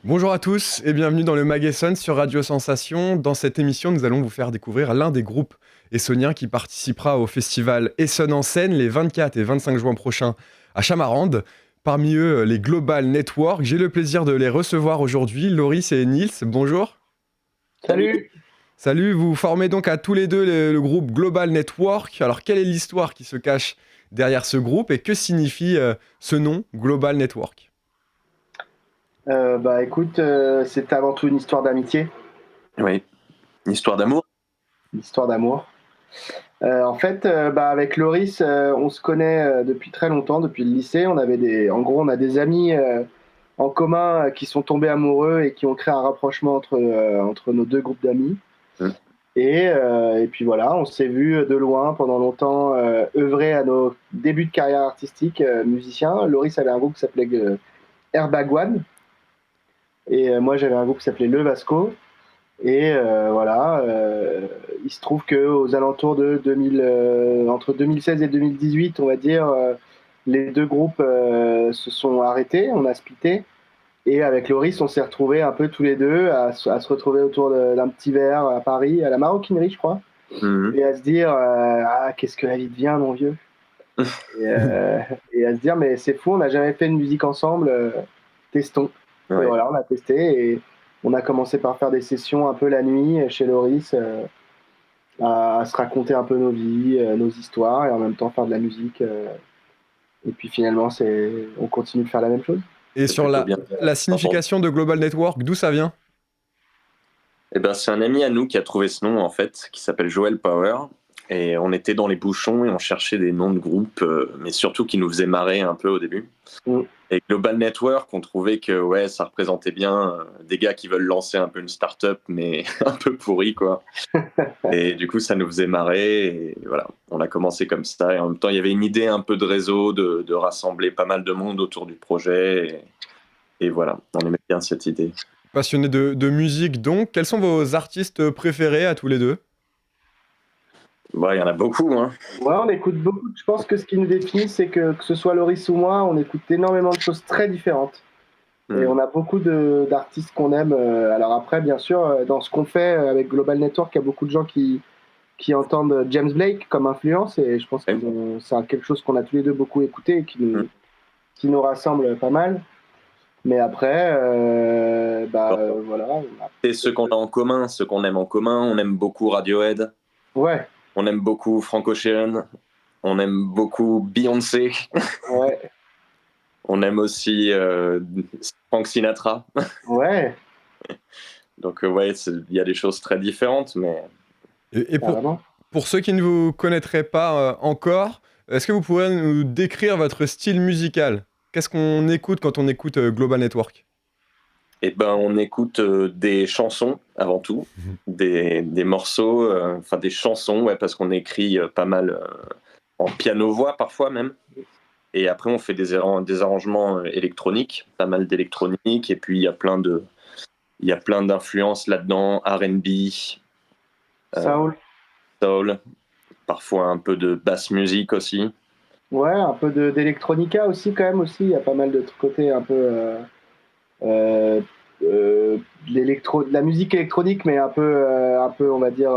Bonjour à tous et bienvenue dans le Mag Essonne sur Radio Sensation. Dans cette émission, nous allons vous faire découvrir l'un des groupes essonniens qui participera au festival Essonne en scène les 24 et 25 juin prochains à Chamarande. Parmi eux, les Global Network. J'ai le plaisir de les recevoir aujourd'hui, Loris et Nils. Bonjour. Salut. Salut, vous formez donc à tous les deux le groupe Global Network. Alors, quelle est l'histoire qui se cache derrière ce groupe et que signifie ce nom, Global Network ? Écoute, c'est avant tout une histoire d'amitié, Oui, une histoire d'amour. une histoire d'amour. Avec Loris, on se connaît depuis très longtemps, depuis le lycée. On a des amis en commun qui sont tombés amoureux et qui ont créé un rapprochement entre nos deux groupes d'amis. Mm. Et puis voilà, on s'est vus de loin pendant longtemps œuvrer à nos débuts de carrière artistique, musicien. Loris avait un groupe qui s'appelait Airbag One. Et moi, j'avais un groupe qui s'appelait Le Vasco. Et il se trouve qu'aux alentours de entre 2016 et 2018, on va dire, les deux groupes se sont arrêtés, on a splitté. Et avec Loris, on s'est retrouvés un peu tous les deux à se retrouver autour d'un petit verre à Paris, à la Maroquinerie, je crois. Mhm. Et à se dire, qu'est-ce que la vie devient, mon vieux. Et à se dire, mais c'est fou, on n'a jamais fait de musique ensemble, testons. Ouais. Et voilà, on a testé et on a commencé par faire des sessions un peu la nuit chez Loris, à se raconter un peu nos vies, nos histoires et en même temps faire de la musique. Et puis finalement, on continue de faire la même chose. Et sur la signification de Global Network, d'où ça vient ? Eh ben, c'est un ami à nous qui a trouvé ce nom, en fait, qui s'appelle Joel Power. Et on était dans les bouchons et on cherchait des noms de groupes, mais surtout qui nous faisaient marrer un peu au début. Mm. Et Global Network, on trouvait que ouais, ça représentait bien des gars qui veulent lancer un peu une start-up, mais un peu pourri, quoi. Et du coup, ça nous faisait marrer. Et voilà, on a commencé comme ça. Et en même temps, il y avait une idée un peu de réseau, de rassembler pas mal de monde autour du projet. Et voilà, on aimait bien cette idée. Passionné de musique donc, quels sont vos artistes préférés à tous les deux ? Ouais, il y en a beaucoup, hein. Ouais, on écoute beaucoup. Je pense que ce qui nous définit, c'est que ce soit Loris ou moi, on écoute énormément de choses très différentes. Et on a beaucoup d'artistes qu'on aime. Alors après, bien sûr, dans ce qu'on fait avec Global Network, il y a beaucoup de gens qui entendent James Blake comme influence. Et je pense que c'est quelque chose qu'on a tous les deux beaucoup écouté et qui nous rassemble pas mal. Mais après, voilà. Et ce qu'on a en commun, ce qu'on aime en commun, on aime beaucoup Radiohead. Ouais. On aime beaucoup Frank Ocean. On aime beaucoup Beyoncé. Ouais. On aime aussi Frank Sinatra. Ouais. Donc ouais, il y a des choses très différentes, mais... Et pour ceux qui ne vous connaîtraient pas encore, est-ce que vous pourrez nous décrire votre style musical ? Qu'est-ce qu'on écoute quand on écoute Global Network ? Eh ben, on écoute des chansons avant tout, des morceaux, des chansons, ouais, parce qu'on écrit pas mal en piano-voix parfois même. Et après, on fait des arrangements électroniques, pas mal d'électronique, et puis il y a plein d'influences là-dedans, R&B, soul, parfois un peu de basse musique aussi. Ouais, un peu d'électronica aussi quand même aussi. Il y a pas mal de côtés un peu de la musique électronique, mais un peu on va dire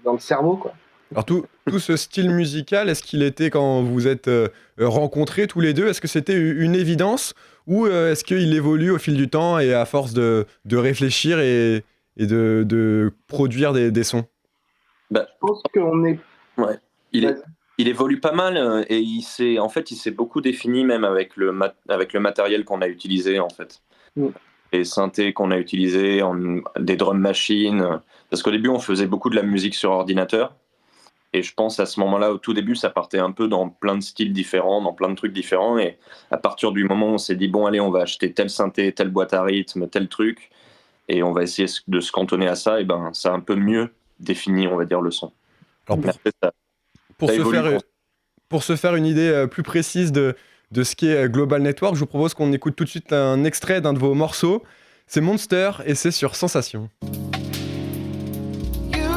dans le cerveau, quoi. Alors tout ce style musical, est-ce qu'il était quand vous êtes rencontrés tous les deux ? Est-ce que c'était une évidence ou est-ce qu'il évolue au fil du temps et à force de réfléchir et de produire des sons ? Je pense qu'on est... Ouais, il évolue pas mal et il s'est beaucoup défini même avec le matériel qu'on a utilisé en fait. Les synthés qu'on a utilisés, des drum machines, parce qu'au début on faisait beaucoup de la musique sur ordinateur. Et je pense à ce moment-là, au tout début, ça partait un peu dans plein de styles différents, dans plein de trucs différents. Et à partir du moment où on s'est dit, bon, allez, on va acheter tel synthé, telle boîte à rythme, tel truc, et on va essayer de se cantonner à ça, et ben, ça a un peu mieux défini, on va dire, le son. Alors pour se faire une idée plus précise de ce qu'est Global Network, je vous propose qu'on écoute tout de suite un extrait d'un de vos morceaux. C'est Monster et c'est sur Sensation.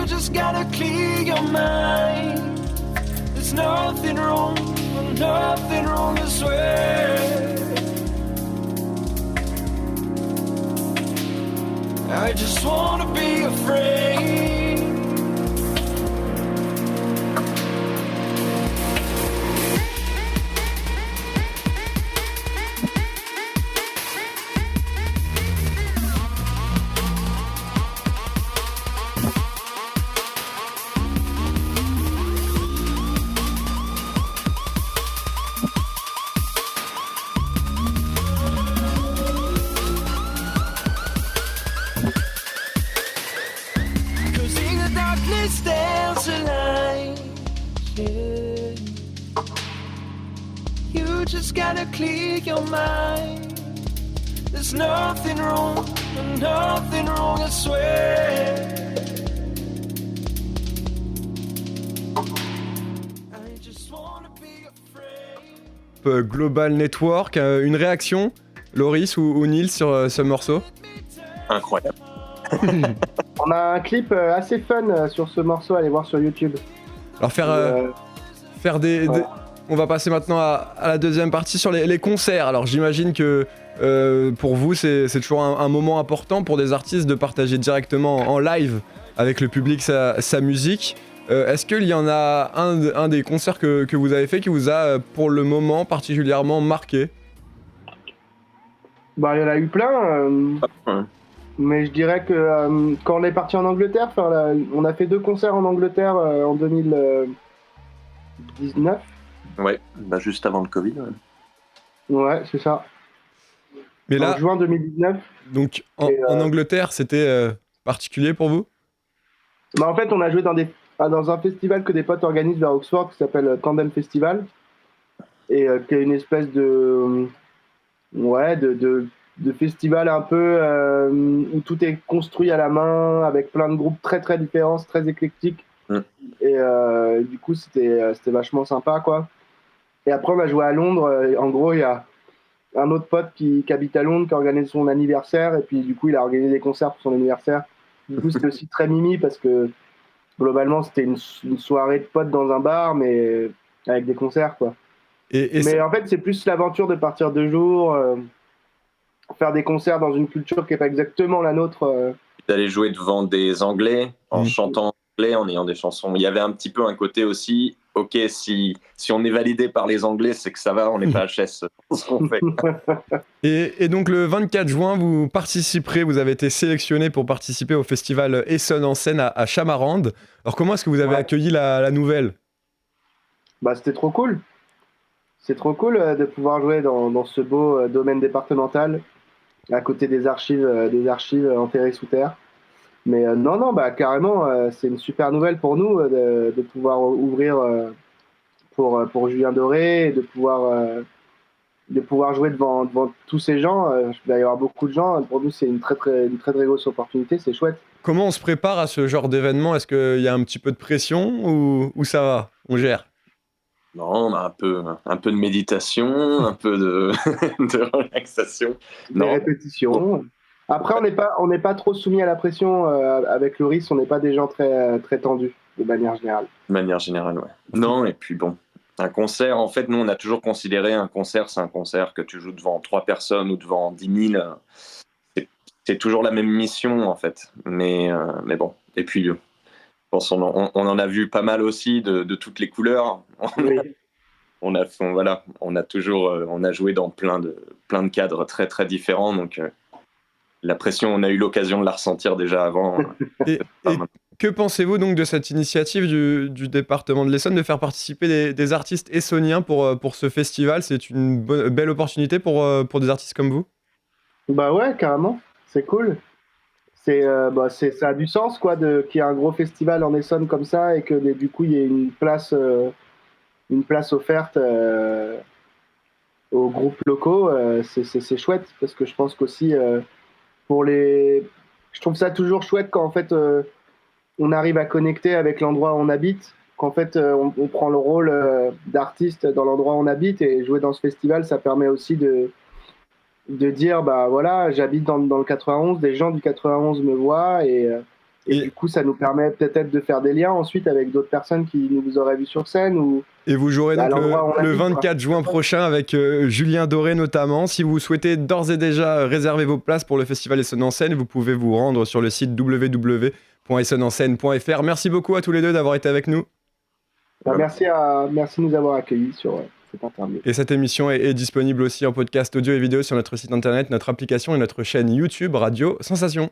Just gotta clear your mind. There's nothing wrong I swear. I just wanna be afraid. Cause in the darkness there's a light, yeah. You just gotta clear your mind. There's nothing wrong, I swear. I just wanna be afraid. Global Network, une réaction, Loris ou Nils, sur ce morceau? Incroyable. On a un clip assez fun sur ce morceau, allez voir sur YouTube. Alors faire des... On va passer maintenant à la deuxième partie sur les concerts. Alors j'imagine que pour vous c'est toujours un moment important pour des artistes de partager directement en live avec le public sa musique. Est-ce qu'il y en a un des concerts que vous avez fait qui vous a pour le moment particulièrement marqué? Bah, il y en a eu plein, Ouais. mais je dirais que quand on est parti en Angleterre, on a fait 2 concerts en Angleterre en 2019. Ouais, bah juste avant le Covid. Ouais. Ouais, c'est ça. Mais là, En juin 2019. donc en Et, Angleterre, c'était particulier pour vous? Bah, en fait, on a joué dans un festival que des potes organisent vers Oxford qui s'appelle Camden Festival. Et qui est une espèce de festival un peu où tout est construit à la main, avec plein de groupes très très différents, très éclectiques. Et du coup, c'était vachement sympa, quoi. Et après, on a joué à Londres. En gros, il y a un autre pote qui habite à Londres qui a organisé son anniversaire. Et puis, du coup, il a organisé des concerts pour son anniversaire. Du coup, c'était aussi très mimi parce que globalement, c'était une soirée de potes dans un bar, mais avec des concerts, quoi. Mais en fait, c'est plus l'aventure de partir 2 jours, faire des concerts dans une culture qui n'est pas exactement la nôtre. D'aller jouer devant des Anglais en chantant anglais, en ayant des chansons. Il y avait un petit peu un côté aussi, ok, si on est validé par les Anglais, c'est que ça va, on n'est pas HS dans ce qu'on fait. Et donc le 24 juin, vous participerez, vous avez été sélectionné pour participer au festival Essonne en scène à Chamarand. Alors comment est-ce que vous avez accueilli la nouvelle? Bah, c'était trop cool. C'est trop cool de pouvoir jouer dans ce beau domaine départemental, à côté des archives enterrées sous terre. Mais non, bah carrément, c'est une super nouvelle pour nous de pouvoir ouvrir pour Julien Doré et de pouvoir jouer devant tous ces gens. Il va y avoir beaucoup de gens. Pour nous, c'est une très grosse opportunité. C'est chouette. Comment on se prépare à ce genre d'événement? Est-ce qu'il y a un petit peu de pression ou ça va? On gère? Non, on a un peu de méditation, un peu de relaxation. Des répétitions. Après, on n'est pas trop soumis à la pression avec Loris. On n'est pas des gens très tendus, de manière générale. De manière générale, ouais. Non, et puis bon, un concert, en fait, nous, on a toujours considéré un concert, c'est un concert que tu joues devant 3 personnes ou devant 10 000. C'est toujours la même mission, en fait. Mais bon, et puis, je pense on en a vu pas mal aussi de toutes les couleurs. Oui. On a joué dans plein de cadres très très différents, donc la pression, on a eu l'occasion de la ressentir déjà avant. Et que pensez-vous donc de cette initiative du département de l'Essonne de faire participer des artistes essonniens pour ce festival? C'est une belle opportunité pour des artistes comme vous? Bah ouais, carrément, c'est cool. Ça a du sens, quoi, qu'il y ait un gros festival en Essonne comme ça et que du coup il y ait une place offerte aux groupes locaux. C'est chouette parce que je pense qu'aussi je trouve ça toujours chouette quand en fait on arrive à connecter avec l'endroit où on habite, qu'en fait on prend le rôle d'artiste dans l'endroit où on habite, et jouer dans ce festival, ça permet aussi de dire bah voilà, j'habite dans le 91, des gens du 91 me voient, et Et du coup, ça nous permet peut-être de faire des liens ensuite avec d'autres personnes qui nous auraient vus sur scène. Et vous jouerez donc le 24 juin prochain avec Julien Doré notamment. Si vous souhaitez d'ores et déjà réserver vos places pour le festival Essonne en scène, vous pouvez vous rendre sur le site www.essonneenscène.fr. Merci beaucoup à tous les deux d'avoir été avec nous. Merci de nous avoir accueillis sur cette interview. Et cette émission est disponible aussi en podcast audio et vidéo sur notre site internet, notre application et notre chaîne YouTube Radio Sensation.